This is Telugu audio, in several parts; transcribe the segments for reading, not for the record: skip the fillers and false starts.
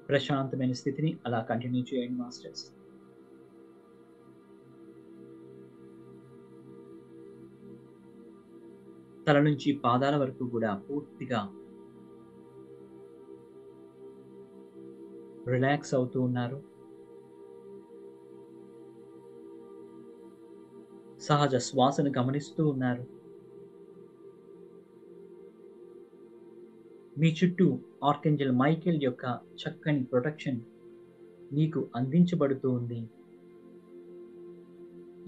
ప్రశాంతమైన స్థితిని అలా కంటిన్యూ చేయండి మాస్టర్స్. తల నుంచి పాదాల వరకు కూడా పూర్తిగా రిలాక్స్ అవుతూ ఉన్నారు. సహజ శ్వాసను గమనిస్తూ ఉన్నారు. మీ చుట్టూ ఆర్కెంజెల్ మైకేల్ యొక్క చక్కని ప్రొటెక్షన్ మీకు అందించబడుతూ ఉంది.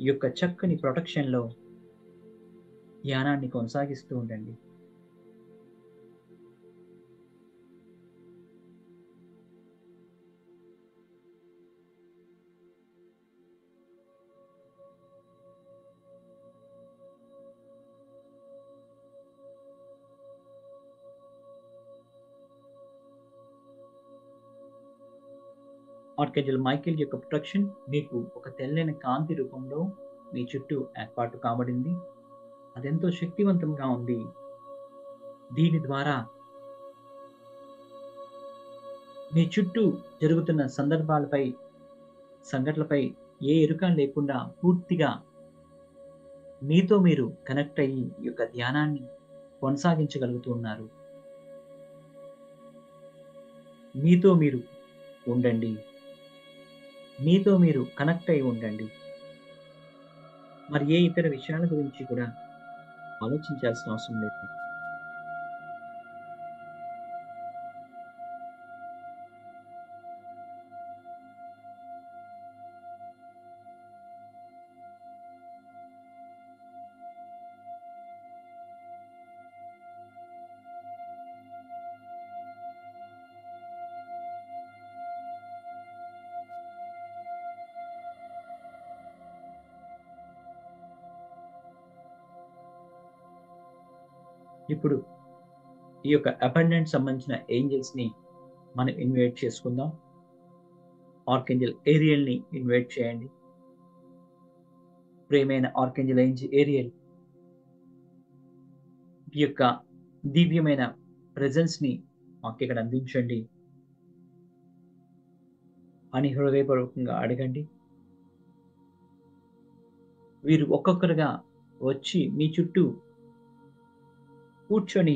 ఈ యొక్క చక్కని ప్రొటెక్షన్‌లో ధ్యానాన్ని కొనసాగిస్తూ ఉండండి. ఆర్కెంజెల్ మైకేల్ యొక్క ప్రొటెక్షన్ మీకు ఒక తెల్లని కాంతి రూపంలో మీ చుట్టూ ఏర్పాటు కాబడింది. అదెంతో శక్తివంతంగా ఉంది. దీని ద్వారా మీ చుట్టూ జరుగుతున్న సంఘటనలపై ఏ ఎరుక లేకుండా పూర్తిగా మీతో మీరు కనెక్ట్ అయ్యి ఈ యొక్క ధ్యానాన్ని కొనసాగించగలుగుతూ ఉన్నారు. మీతో మీరు ఉండండి. మీతో మీరు కనెక్ట్ అయ్యి ఉండండి. మరి ఏ ఇతర విషయాల గురించి కూడా ఆలోచించాల్సిన అవసరం లేదు. ఇప్పుడు ఈ యొక్క అబండెన్స్ సంబంధించిన ఏంజెల్స్‌ని మనం ఇన్వైట్ చేసుకుందాం. ఆర్కేంజెల్ ఏరియల్‌ని ఇన్వైట్ చేయండి. ప్రియమైన ఆర్కేంజెల్ ఏరియల్ ఈ యొక్క దివ్యమైన ప్రెజెన్స్‌ని మాకిక్కడ అందించండి అని హృదయపూర్వకంగా అడగండి. వీరు ఒక్కొక్కరుగా వచ్చి మీ చుట్టూ కూర్చొని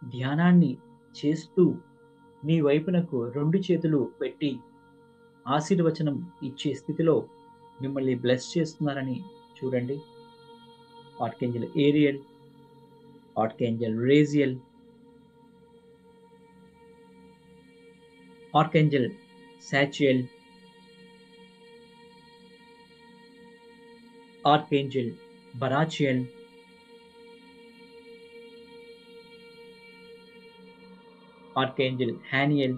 ధ్యానాన్ని చేస్తూ మీ వైపునకు 2 చేతులు పెట్టి ఆశీర్వచనం ఇచ్చే స్థితిలో మిమ్మల్ని బ్లెస్ చేస్తున్నారని చూడండి. ఆర్కేంజెల్ ఏరియల్, ఆర్కేంజెల్ రేజియల్, ఆర్కేంజెల్ సాచియల్, ఆర్కేంజెల్ బరాచియల్, ఆర్కేంజెల్ హానియల్,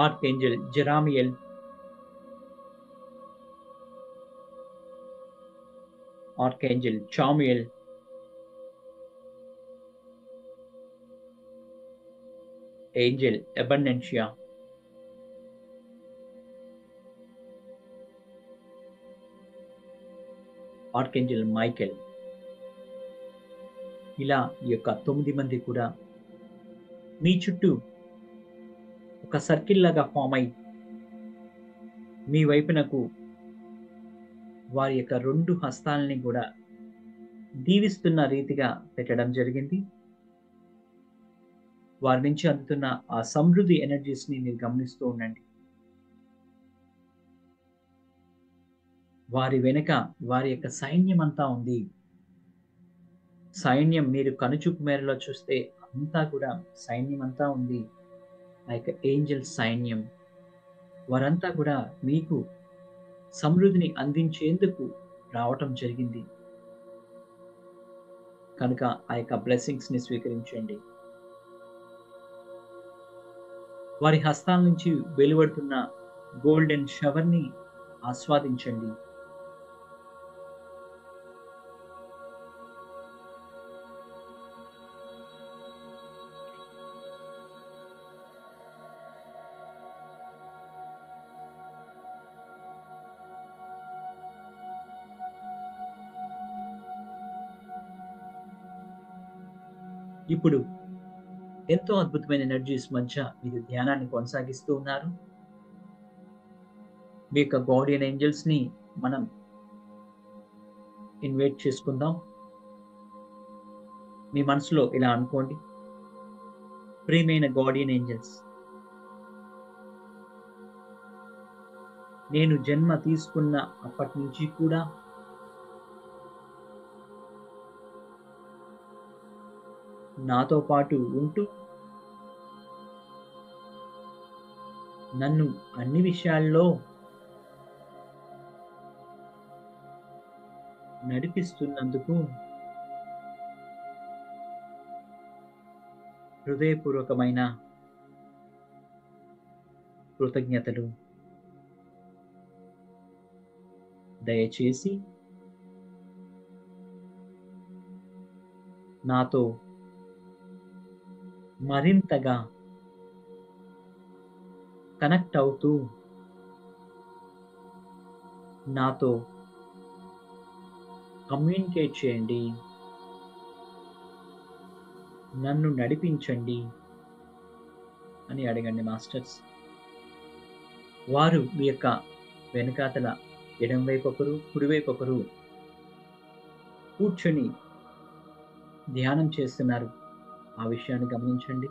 ఆర్కేంజెల్ జెరామియల్, ఆర్కేంజెల్ చామియల్, ఏంజెల్ అబండెన్షియా, ఆర్కేంజెల్ మైకేల్. ఇలా ఈ యొక్క 9 మంది కూడా మీ చుట్టూ ఒక సర్కిల్ లాగా ఫార్మ్ అయ్యి మీ వైపునకు వారి యొక్క 2 హస్తాలని కూడా దీవిస్తున్న రీతిగా పెట్టడం జరిగింది. వారి నుంచి అందుతున్న ఆ సమృద్ధి ఎనర్జీస్‌ని మీరు గమనిస్తూ ఉండండి. వారి వెనక వారి యొక్క సైన్యమంతా ఉంది. సైన్యం మీరు కనుచూపు మేరలో చూస్తే అంతా కూడా సైన్యమంతా ఉంది. ఆ యొక్క ఏంజెల్ సైన్యం. వారంతా కూడా మీకు సమృద్ధిని అందించేందుకు రావటం జరిగింది. కనుక ఆ యొక్క బ్లెస్సింగ్స్‌ని స్వీకరించండి. వారి హస్తాల నుంచి వెలువడుతున్న గోల్డెన్ షవర్‌ని ఆస్వాదించండి. ఇప్పుడు ఎంతో అద్భుతమైన ఎనర్జీస్ మధ్య మీరు ధ్యానాన్ని కొనసాగిస్తూ ఉన్నారు. మీ యొక్క గార్డియన్ ఏంజెల్స్ ని మనం ఇన్వైట్ చేసుకుందాం. మీ మనసులో ఇలా అనుకోండి, ప్రియమైన గార్డియన్ ఏంజెల్స్, నేను జన్మ తీసుకున్న అప్పటి నుంచి కూడా నాతో పాటు ఉంటూ నన్ను అన్ని విషయాల్లో నడిపిస్తున్నందుకు హృదయపూర్వకమైన కృతజ్ఞతలు. దయచేసి నాతో మరింతగా కనెక్ట్ అవుతూ నాతో కమ్యూనికేట్ చేయండి, నన్ను నడిపించండి అని అడగండి మాస్టర్స్. వారు మీ యొక్క వెనుకాతల ఎడం వైపు ఒకరు, కుడివైపు ఒకరు కూర్చొని ధ్యానం చేస్తున్నారు. ఆ విషయాన్ని గమనించండి.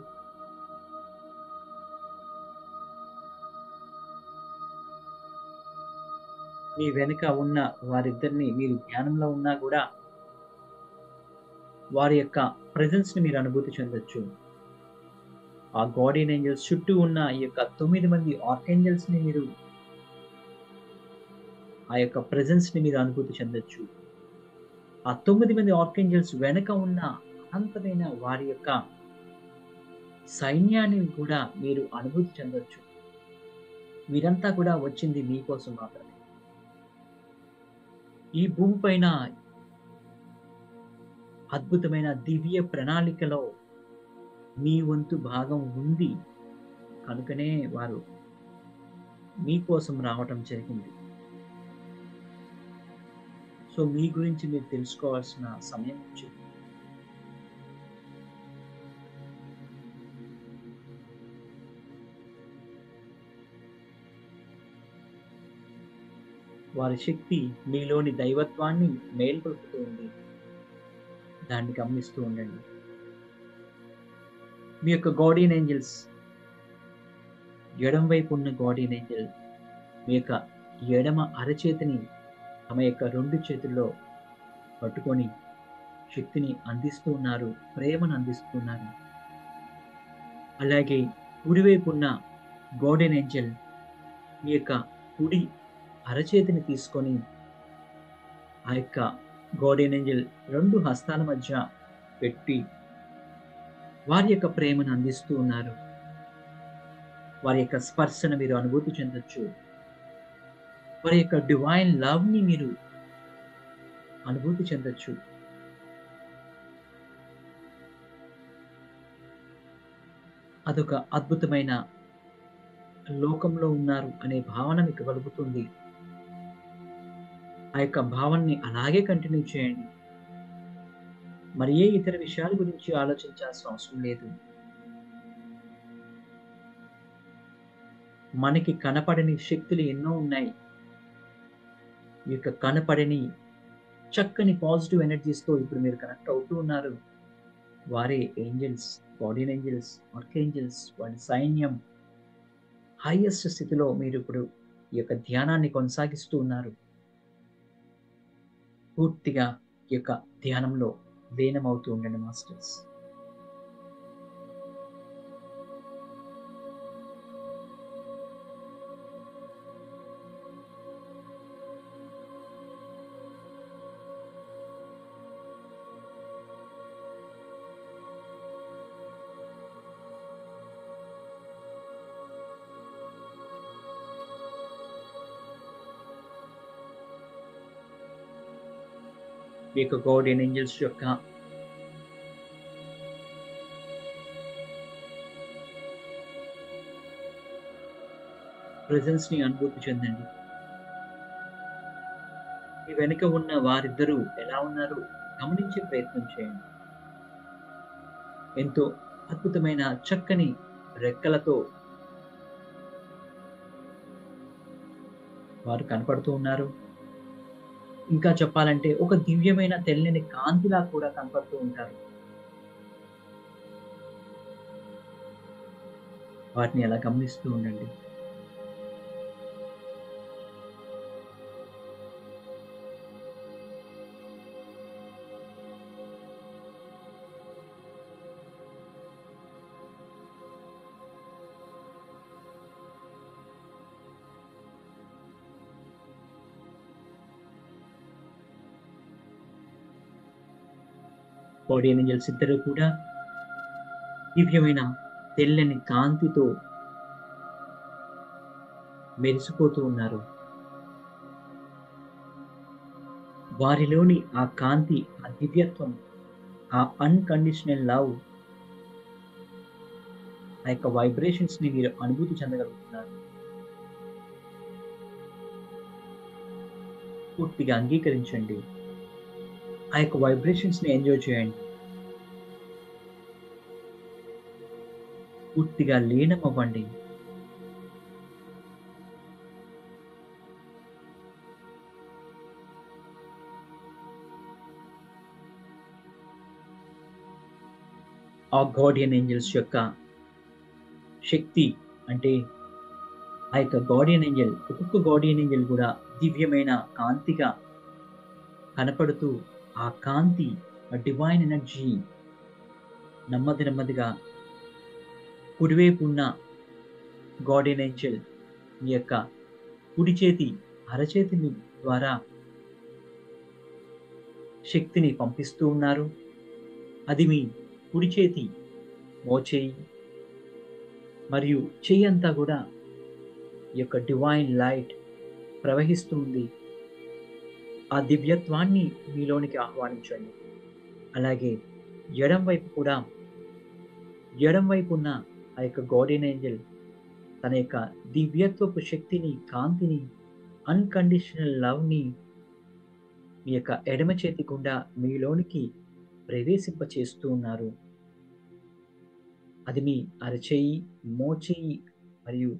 మీ వెనుక ఉన్న వారిద్దరిని మీరు ధ్యానంలో ఉన్నా కూడా వారి యొక్క ప్రెజెన్స్ ని మీరు అనుభూతి చెందొచ్చు. ఆ గార్డియన్ ఏంజెల్స్ చుట్టూ ఉన్న ఈ యొక్క 9 మంది ఆర్కేంజెల్స్ ని మీరు ఆ యొక్క ప్రెజెన్స్ ని మీరు అనుభూతి చెందొచ్చు. ఆ 9 మంది ఆర్కేంజెల్స్ వెనక ఉన్న అనంతమైన వారి యొక్క సైన్యాన్ని కూడా మీరు అనుభూతి చెందొచ్చు. వీరంతా కూడా వచ్చింది మీకోసం మాత్రమే. ఈ భూమి పైన అద్భుతమైన దివ్య ప్రణాళికలో మీ వంతు భాగం ఉంది కనుకనే వారు మీకోసం రావటం జరిగింది. సో మీ గురించి మీరు తెలుసుకోవాల్సిన సమయం వచ్చింది. వారి శక్తి మీలోని దైవత్వాన్ని మేల్కొల్పుతూ ఉంది. దాన్ని గమనిస్తూ ఉండండి. మీ యొక్క గార్డియన్ ఏంజెల్స్ ఎడమ వైపు ఉన్న గార్డియన్ ఏంజెల్ మీ యొక్క ఎడమ అరచేతిని తమ యొక్క 2 చేతుల్లో పట్టుకొని శక్తిని అందిస్తూ ఉన్నారు, ప్రేమను అందిస్తూ ఉన్నారు. అలాగే కుడివైపు ఉన్న గార్డియన్ ఏంజెల్ మీ యొక్క కుడి అరచేతిని తీసుకొని ఆ యొక్క గార్డియన్ ఏంజెల్ 2 హస్తాల మధ్య పెట్టి వారి యొక్క ప్రేమను అందిస్తూ ఉన్నారు. వారి యొక్క స్పర్శను మీరు అనుభూతి చెందొచ్చు. వారి యొక్క డివైన్ లవ్ ని మీరు అనుభూతి చెందొచ్చు. అదొక అద్భుతమైన లోకంలో ఉన్నారు అనే భావన మీకు కలుగుతుంది. ఆ యొక్క భావనని అలాగే కంటిన్యూ చేయండి. మరి ఏ ఇతర విషయాల గురించి ఆలోచించాల్సిన అవసరం లేదు. మనకి కనపడని శక్తులు ఎన్నో ఉన్నాయి. ఈ యొక్క కనపడని చక్కని పాజిటివ్ ఎనర్జీస్తో ఇప్పుడు మీరు కనెక్ట్ అవుతూ ఉన్నారు. వారే ఏంజెల్స్, గార్డియన్ ఏంజెల్స్, ఆర్కేంజెల్స్, వారి సైన్యం. హైయెస్ట్ స్థితిలో మీరు ఇప్పుడు ఈ యొక్క ధ్యానాన్ని కొనసాగిస్తూ ఉన్నారు. పూర్తిగా ఈ యొక్క ధ్యానంలో లీనమవుతూ ఉండండి మాస్టర్స్. మీ యొక్క గార్డియన్ ఏంజెల్స్ యొక్క ప్రెజెన్స్ ని అనుభూతి చెందండి. మీ వెనుక ఉన్న వారిద్దరూ ఎలా ఉన్నారు గమనించే ప్రయత్నం చేయండి. ఎంతో అద్భుతమైన చక్కని రెక్కలతో వారు కనపడుతూ ఉన్నారు. ఇంకా చెప్పాలంటే ఒక దివ్యమైన తెల్లని కాంతిలా కూడా కనపడుతూ ఉంటారు. వాటిని అలా గమనిస్తూ ఉండండి. గార్డియన్ ఏంజెల్స్ ఇద్దరు కూడా దివ్యమైన తెల్లని కాంతితో మెరిసిపోతూ ఉన్నారు. వారిలోని ఆ కాంతి, ఆ దివ్యత్వం, ఆ అన్‌కండిషనల్ లవ్, ఆ యొక్క వైబ్రేషన్స్‌ని మీరు అనుభూతి చెందగలుగుతున్నారు. పూర్తిగా అంగీకరించండి. ఆ యొక్క వైబ్రేషన్స్‌ని ఎంజాయ్ చేయండి. పూర్తిగా లీనమవ్వండి. ఆ గార్డియన్ ఏంజెల్స్ యొక్క శక్తి అంటే ఆ యొక్క గార్డియన్ ఏంజెల్, ఒక్కొక్క గార్డియన్ ఏంజెల్ కూడా దివ్యమైన కాంతిగా కనపడుతూ, ఆ కాంతి, ఆ డివైన్ ఎనర్జీ నెమ్మది నెమ్మదిగా కుడివైపు ఉన్న గార్డియన్ ఏంజెల్ మీ యొక్క కుడి చేతి, అరచేతిని ద్వారా శక్తిని పంపిస్తూ ఉన్నారు. అది మీ కుడి చేతి మోచేయి మరియు చెయ్యంతా గూడా ఈ యొక్క డివైన్ లైట్ ప్రవహిస్తూ ఉంది. ఆ దివ్యత్వాన్ని మీలోనికి ఆహ్వానించండి. అలాగే ఎడం వైపు కూడా, ఎడం వైపు ఉన్న ఆ యొక్క గార్డియన్ ఏంజెల్ తన యొక్క దివ్యత్వపు శక్తిని, కాంతిని, అన్‌కండిషనల్ లవ్‌ని మీ యొక్క ఎడమ చేతి గుండా మీలోనికి ప్రవేశింపచేస్తూ ఉన్నారు. అది మీ అరచెయ్యి, మోచేయి మరియు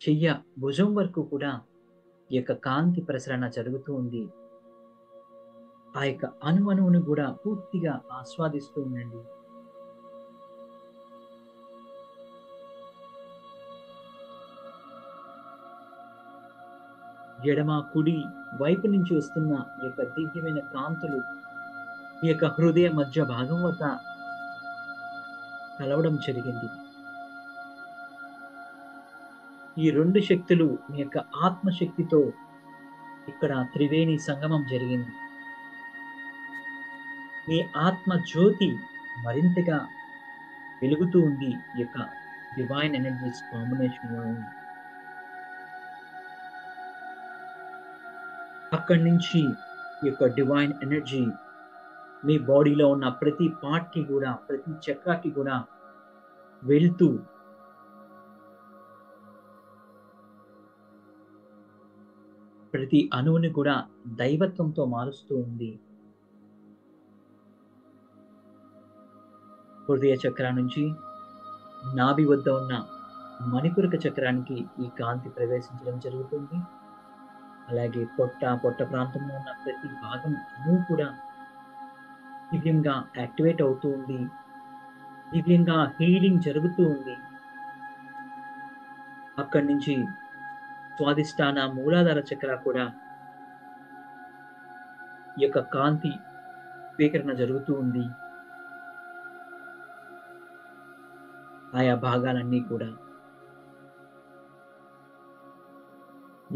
చెయ్య భుజం వరకు కూడా ఈ యొక్క కాంతి ప్రసరణ జరుగుతూ ఉంది. ఆ యొక్క అణువణువును గూడా పూర్తిగా ఆస్వాదిస్తూ ఉండండి. ఎడమ, కుడి వైపు నుంచి వస్తున్న ఈ యొక్క దివ్యమైన కాంతులు మీ యొక్క హృదయ మధ్య భాగం వద్ద కలవడం జరిగింది. ఈ 2 శక్తులు మీ యొక్క ఆత్మశక్తితో ఇక్కడ త్రివేణి సంగమం జరిగింది. మీ ఆత్మ జ్యోతి మరింతగా వెలుగుతూ ఉంది. ఈ యొక్క డివైన్ ఎనర్జీస్ కాంబినేషన్‌లో అక్కడి నుంచి ఈ యొక్క డివైన్ ఎనర్జీ మీ బాడీలో ఉన్న ప్రతి పార్ట్‌కి గూడా, ప్రతి చక్రాకి గూడా వెళ్తూ ప్రతి అణువుని కూడా దైవత్వంతో మారుస్తూ ఉంది. హృదయ చక్రం నుంచి నాభి వద్ద ఉన్న మణిపూరక చక్రానికి ఈ కాంతి ప్రవేశించడం జరుగుతుంది. అలాగే పొట్ట ప్రాంతంలో ఉన్న ప్రతి భాగం అణువు కూడా దివ్యంగా యాక్టివేట్ అవుతూ ఉంది. దివ్యంగా హీలింగ్ జరుగుతూ ఉంది. అక్కడి నుంచి స్వాదిష్టాన మూలాధార చక్ర కూడా ఈ యొక్క కాంతి స్వీకరణ జరుగుతూ ఉంది. ఆయా భాగాలన్నీ కూడా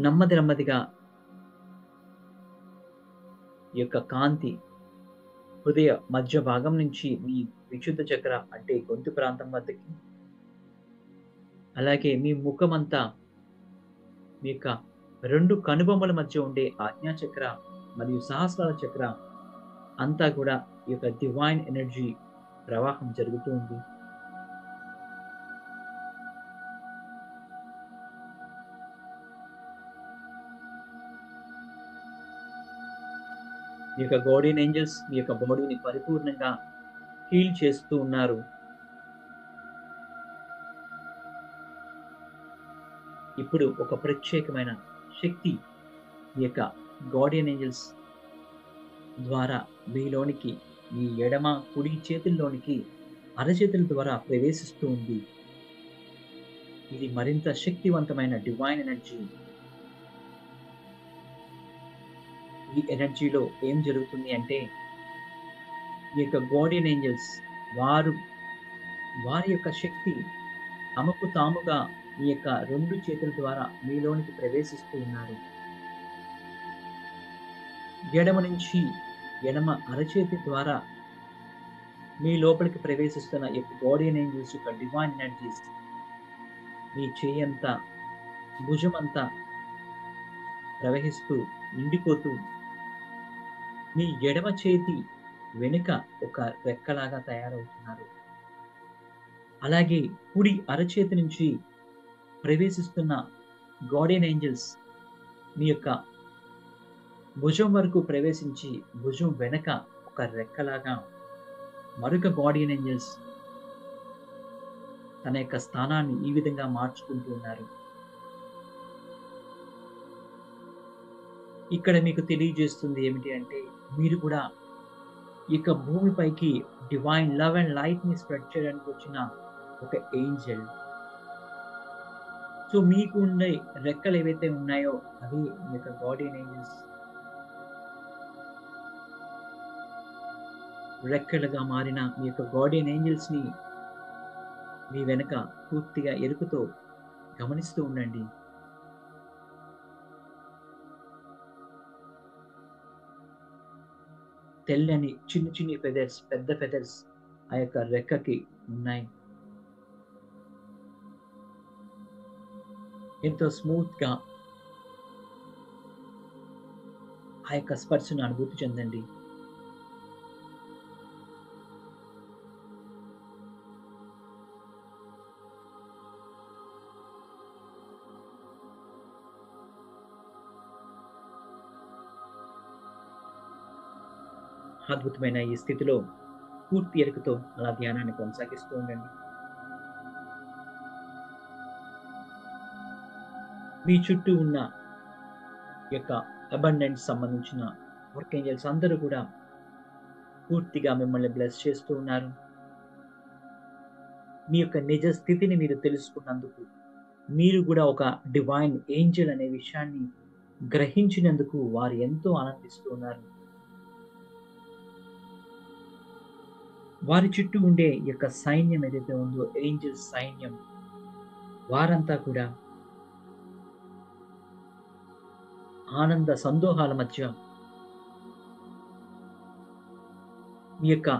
నెమ్మది నెమ్మదిగా ఈ యొక్క కాంతి హృదయ మధ్య భాగం నుంచి మీ విశుద్ధ చక్ర అంటే గొంతు ప్రాంతం వద్దకి, అలాగే మీ ముఖమంతా మీ యొక్క 2 కనుబొమ్మల మధ్య ఉండే ఆజ్ఞా చక్ర మరియు సహస్రార చక్ర అంతా కూడా ఈ యొక్క డివైన్ ఎనర్జీ ప్రవాహం జరుగుతూ ఉంది. మీ యొక్క గార్డియన్ ఏంజెల్స్ మీ యొక్క బాడీని పరిపూర్ణంగా హీల్ చేస్తూ ఉన్నారు. ఇప్పుడు ఒక ప్రత్యేకమైన శక్తి ఈ యొక్క గార్డియన్ ఏంజెల్స్ ద్వారా మీలోనికి, మీ ఎడమ, కుడి చేతుల్లోనికి అరచేతుల ద్వారా ప్రవేశిస్తూ ఉంది. ఇది మరింత శక్తివంతమైన డివైన్ ఎనర్జీ. ఈ ఎనర్జీలో ఏం జరుగుతుంది అంటే, ఈ యొక్క గార్డియన్ ఏంజెల్స్ వారు వారి యొక్క శక్తి తమకు తాముగా ఈ యొక్క 2 చేతుల ద్వారా మీలోనికి ప్రవేశిస్తూ ఉన్నారు. ఎడమ నుంచి ఎడమ అరచేతి ద్వారా మీ లోపలికి ప్రవేశిస్తున్న ఈ యొక్క గార్డియన్ ఏంజెల్స్ యొక్క డివైన్ ఎనర్జీస్ మీ చేయంతా, భుజమంతా ప్రవహిస్తూ, నిండిపోతూ మీ ఎడమ చేతి వెనుక ఒక రెక్కలాగా తయారవుతున్నారు. అలాగే కుడి అరచేతి నుంచి ప్రవేశిస్తున్న గార్డియన్ ఏంజెల్స్ మీ యొక్క భుజం వరకు ప్రవేశించి, భుజం వెనక ఒక రెక్కలాగా మరొక గార్డియన్ ఏంజెల్స్ తన యొక్క స్థానాన్ని ఈ విధంగా మార్చుకుంటూ ఉన్నారు. ఇక్కడ మీకు తెలియజేస్తుంది ఏమిటి అంటే, మీరు కూడా ఇక భూమిపైకి డివైన్ లవ్ అండ్ లైట్ ని స్ప్రెడ్ చేయడానికి వచ్చిన ఒక ఏంజెల్. సో మీకు ఉండే రెక్కలు ఏవైతే ఉన్నాయో అవి మీ యొక్క గార్డియన్ ఏంజెల్స్ రెక్కలుగా మారిన మీ యొక్క గార్డియన్ ఏంజెల్స్ ని మీ వెనక పూర్తిగా ఎరుపుతో గమనిస్తూ ఉండండి. తెల్లని చిన్ని ఫెదర్స్, పెద్ద ఫెదర్స్ ఆ యొక్క రెక్కకి ఉన్నాయి. ఎంతో స్మూత్ గా ఆ యొక్క స్పర్శను అనుభూతి చెందండి. అద్భుతమైన ఈ స్థితిలో పూర్తి ఎరుకతో అలా ధ్యానాన్ని కొనసాగిస్తూ ఉండండి. మీ చుట్టూ ఉన్న యొక్క అబండెన్స్ సంబంధించిన వర్క్ ఏంజెల్స్ అందరూ కూడా పూర్తిగా మిమ్మల్ని బ్లెస్ చేస్తూ ఉన్నారు. మీ యొక్క నిజ స్థితిని మీరు తెలుసుకున్నందుకు, మీరు కూడా ఒక డివైన్ ఏంజెల్ అనే విషయాన్ని గ్రహించినందుకు వారు ఎంతో ఆనందిస్తూ ఉన్నారు. వారి చుట్టూ ఉండే ఈ యొక్క సైన్యం ఏదైతే ఉందో, ఏంజెల్స్ సైన్యం, వారంతా కూడా ఆనంద సందోహాల మధ్య మీ యొక్క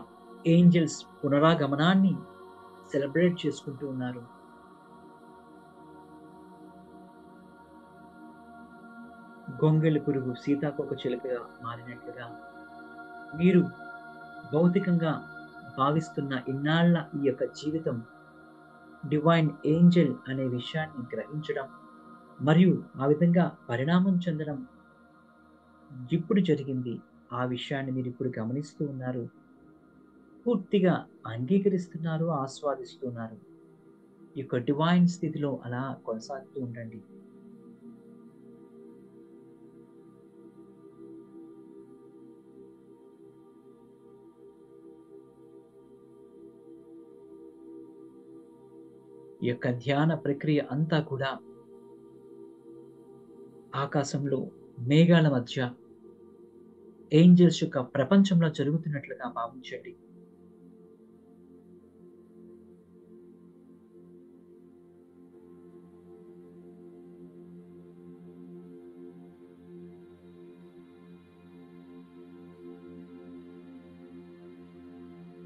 ఏంజెల్స్ పునరాగమనాన్ని సెలబ్రేట్ చేసుకుంటూ ఉన్నారు. గొంగళి పురుగు సీతాకోక చిలుకగా మారినట్లుగా మీరు భౌతికంగా భావిస్తున్న ఇన్నాళ్ల ఈ యొక్క జీవితం డివైన్ ఏంజెల్ అనే విషయాన్ని గ్రహించడం మరియు ఆ విధంగా పరిణామం చెందడం ఇప్పుడు జరిగింది. ఆ విషయాన్ని మీరు ఇప్పుడు గమనిస్తూ ఉన్నారు, పూర్తిగా అంగీకరిస్తున్నారు, ఆస్వాదిస్తున్నారు. ఈ యొక్క డివైన్ స్థితిలో అలా కొనసాగుతూ ఉండండి. ఈ యొక్క ధ్యాన ప్రక్రియ అంతా కూడా ఆకాశంలో మేఘాల మధ్య ఏంజెల్స్ యొక్క ప్రపంచంలో జరుగుతున్నట్లుగా భావించండి.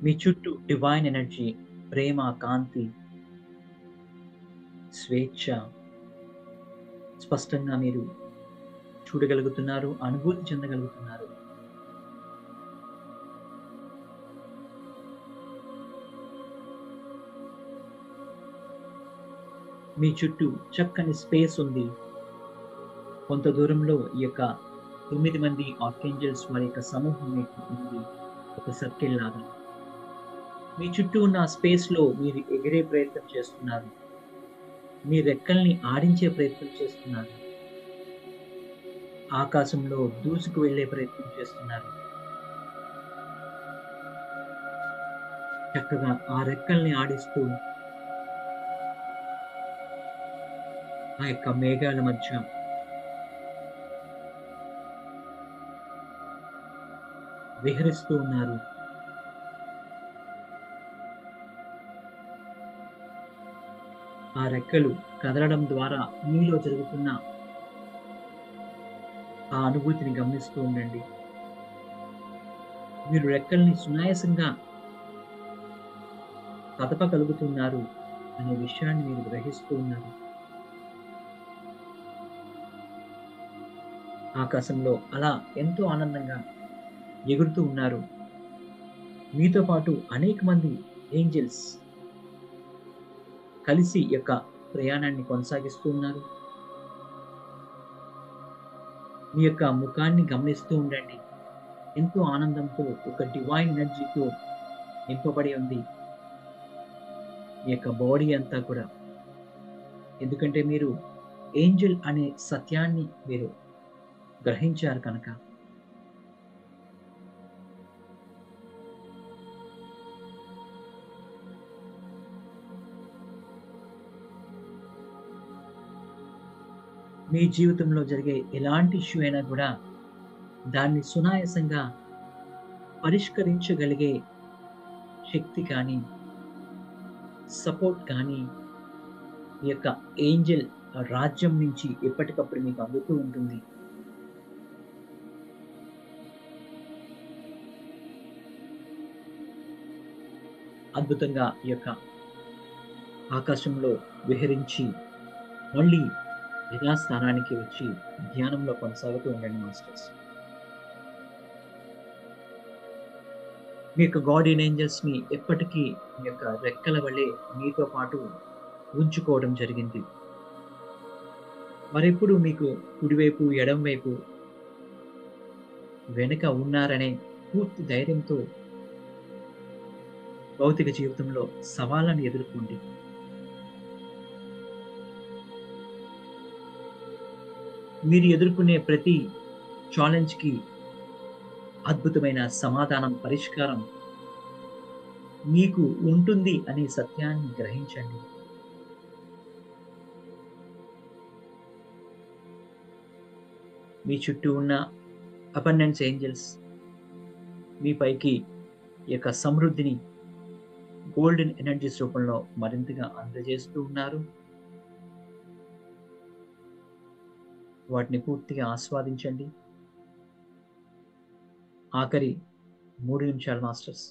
మీ చుట్టూ డివైన్ ఎనర్జీ, ప్రేమ, కాంతి, స్వేచ్ఛ స్పష్టంగా మీరు చూడగలుగుతున్నారు, అనుభూతి చెందగలుగుతున్నారు. మీ చుట్టూ చక్కని స్పేస్ ఉంది. కొంత దూరంలో ఈ యొక్క 9 మంది ఆర్కేంజల్స్ వారి యొక్క సమూహం మీకు ఉంది, ఒక సర్కిల్ లాగా. మీ చుట్టూ ఉన్న స్పేస్‌లో మీరు ఎగిరే ప్రయత్నం చేస్తున్నారు. మీ రెక్కల్ని ఆడించే ప్రయత్నం చేస్తున్నారు. ఆకాశంలో దూసుకు వెళ్ళే ప్రయత్నం చేస్తున్నారు. చక్కగా ఆ రెక్కల్ని ఆడిస్తూ ఆ యొక్క మేఘాల మధ్య విహరిస్తూ ఉన్నారు. ఆ రెక్కలు కదలడం ద్వారా మీలో జరుగుతున్న ఆ అనుభూతిని గమనిస్తూ ఉండండి. మీరు రెక్కల్ని సునాయాసంగా కదపగలుగుతున్నారు అనే విషయాన్ని మీరు గ్రహిస్తూ ఉన్నారు. ఆకాశంలో అలా ఎంతో ఆనందంగా ఎగురుతూ ఉన్నారు. మీతో పాటు అనేక మంది ఏంజెల్స్ కలిసి ఈ యొక్క ప్రయాణాన్ని కొనసాగిస్తూ ఉన్నారు. మీ యొక్క ముఖాన్ని గమనిస్తూ ఉండండి. ఎంతో ఆనందంతో ఒక డివైన్ ఎనర్జీతో నింపబడి ఉంది మీ యొక్క బాడీ అంతా కూడా. ఎందుకంటే మీరు ఏంజెల్ అనే సత్యాన్ని మీరు గ్రహించారు కనుక. మీ జీవితంలో జరిగే ఎలాంటి ఇష్యూ అయినా కూడా దాన్ని సునాయాసంగా పరిష్కరించగలిగే శక్తి కానీ, సపోర్ట్ కానీ ఈ యొక్క ఏంజెల్ రాజ్యం నుంచి ఎప్పటికప్పుడు మీకు అందుతూ ఉంటుంది. అద్భుతంగా ఈ యొక్క ఆకాశంలో విహరించి మళ్ళీ యథాస్థానానికి వచ్చి ధ్యానంలో కొనసాగుతూ ఉండండి మాస్టర్స్. మీ యొక్క గార్డియన్ ఏంజెల్స్‌ని ఎప్పటికీ మీ యొక్క రెక్కల వలె మీతో పాటు ఉంచుకోవడం జరిగింది. వారెప్పుడు మీకు కుడివైపు, ఎడమవైపు, వెనక ఉన్నారనే పూర్తి ధైర్యంతో భౌతిక జీవితంలో సవాళ్ళను ఎదుర్కోండి. మీరు ఎదుర్కొనే ప్రతి ఛాలెంజ్‌కి అద్భుతమైన సమాధానం, పరిష్కారం మీకు ఉంటుంది అనే సత్యాన్ని గ్రహించండి. మీ చుట్టూ ఉన్న అబండెన్స్ ఏంజెల్స్ మీ పైకి ఈ యొక్క సమృద్ధిని గోల్డెన్ ఎనర్జీస్ రూపంలో మరింతగా అందజేస్తూ ఉన్నారు. వాటిని పూర్తిగా ఆస్వాదించండి. ఆఖరి 3 నిమిషాలు మాస్టర్స్.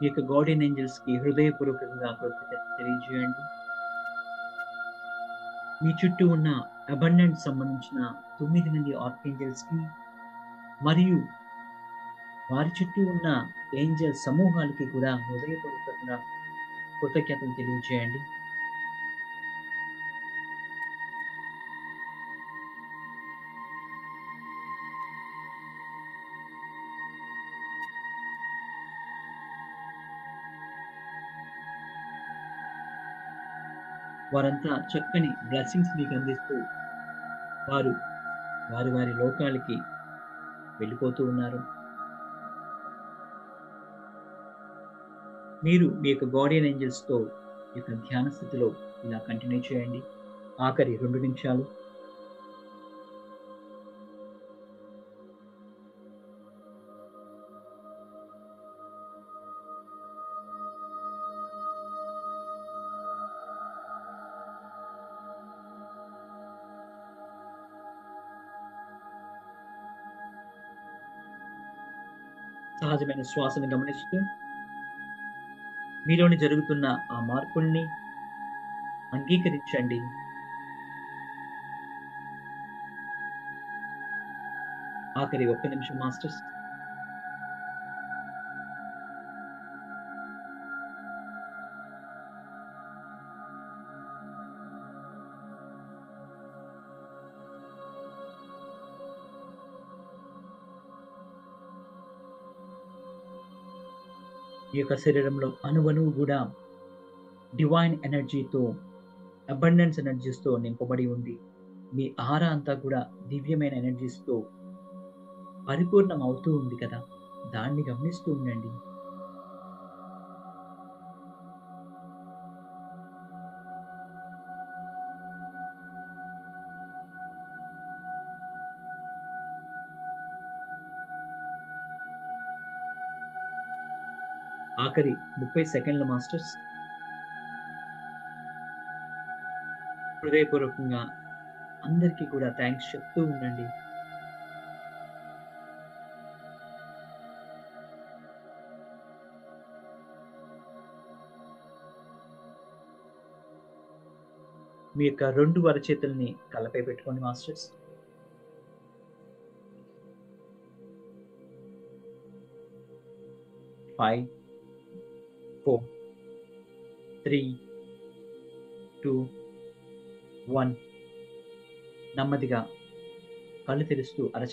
ఈ యొక్క గార్డియన్ ఏంజెల్స్‌కి హృదయపూర్వకంగా కృతజ్ఞత తెలియజేయండి. మీ చుట్టూ ఉన్న అబండెన్స్ సంబంధించిన 9 మంది ఆర్కేంజెల్స్‌కి మరియు వారి చుట్టూ ఉన్న ఏంజెల్ సమూహాలకి కూడా హృదయపూర్వకంగా కృతజ్ఞతలు తెలియజేయండి. వారంతా చక్కని బ్లెస్సింగ్స్ మీకు అందిస్తూ వారు వారి వారి లోకాలకి వెళ్ళిపోతూ ఉన్నారు. మీరు మీ యొక్క గార్డియన్ ఏంజెల్స్‌తో ఈ యొక్క ధ్యాన స్థితిలో ఇలా కంటిన్యూ చేయండి. ఆఖరి 2 నిమిషాలు. సహజమైన శ్వాసను గమనిస్తూ మీలోని జరుగుతున్న ఆ మార్పుల్ని అంగీకరించండి. ఆఖరి 1 నిమిషం మాస్టర్స్. మీ యొక్క శరీరంలో అణువణువు కూడా డివైన్ ఎనర్జీతో, అబండెన్స్ ఎనర్జీస్‌తో నింపబడి ఉంది. మీ ఆరా అంతా కూడా దివ్యమైన ఎనర్జీస్‌తో పరిపూర్ణం అవుతూ ఉంది కదా! దాన్ని గమనిస్తూ ఉండండి. ఆఖరి 30 సెకండ్లు మాస్టర్స్. హృదయపూర్వకంగా అందరికీ కూడా థాంక్స్ చెప్తూ ఉండండి. మీ యొక్క 2 అరచేతుల్ని కళ్ళపై పెట్టుకోండి మాస్టర్స్. 5, 4, 3, 2, 1 నెమ్మదిగా కళ్ళు తెరుస్తూ అరచేతులు